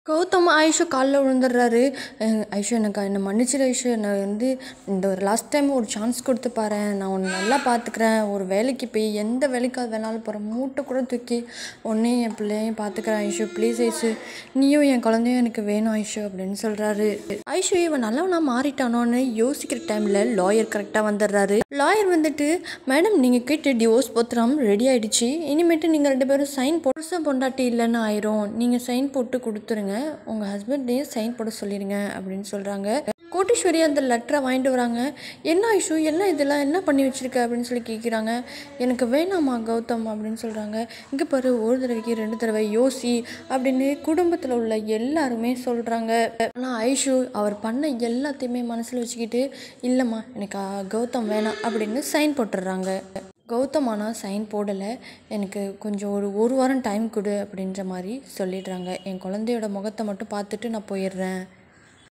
கௌதம் ஆயுஷு காலில் விழுந்துடுறாரு. ஐஷு எனக்கு என்னை மன்னிச்சிடு ஐஷு, என்னை இந்த ஒரு லாஸ்ட் டைம் ஒரு சான்ஸ் கொடுத்து பாரேன், நான் உன்னை நல்லா பார்த்துக்கிறேன், ஒரு வேலைக்கு போய் எந்த வேலைக்காவது வேணாலும் போகிறேன், மூட்டை கூட தூக்கி உன்னையும் என் பிள்ளையும் பார்த்துக்கிறேன் ஐஷு, ப்ளீஸ் ஐஷு, நீயும் என் குழந்தையும் எனக்கு வேணும் ஐஷு அப்படின்னு சொல்கிறாரு. ஐஷு இவன் நல்லவனா மாறிட்டானோன்னு யோசிக்கிற டைமில் லாயர் கரெக்டாக வந்துடுறாரு. லாயர் மேடம் நீங்கள் கேட்டு டிவோர்ஸ் பத்திரம் ரெடி ஆகிடுச்சு, இனிமேட்டு நீங்கள் 2 பேரும் சைன் போட்டு பொண்டாட்டி இல்லைன்னு ஆயிரும், நீங்கள் சைன் போட்டு கொடுத்துருங்க, உங்கள் ஹஸ்பண்டையும் சைன் போட சொல்லிடுங்க அப்படின்னு சொல்கிறாங்க. கோட்டீஸ்வரி அந்த லெட்டரை வாங்கிட்டு வராங்க. என்ன ஐஷு எல்லாம் இதெல்லாம் என்ன பண்ணி வச்சுருக்க அப்படின்னு சொல்லி கேட்குறாங்க. எனக்கு வேணாமா கௌதம் அப்படின்னு சொல்கிறாங்க. இங்கே பாரு, ஒரு தடவைக்கு 2 தடவை யோசி அப்படின்னு குடும்பத்தில் உள்ள எல்லாருமே சொல்கிறாங்க. ஆனால் ஐஷு அவர் பண்ண எல்லாத்தையுமே மனசில் வச்சுக்கிட்டு இல்லைம்மா எனக்கு கௌதம் வேணாம் அப்படின்னு சைன் போட்டுடுறாங்க. கௌதம் ஆனால் சைன் போடலை. எனக்கு கொஞ்சம் ஒரு வாரம் டைம் கொடு அப்படின்ற மாதிரி சொல்லிடுறாங்க. என் குழந்தையோட முகத்தை மட்டும் பார்த்துட்டு நான் போயிடுறேன்.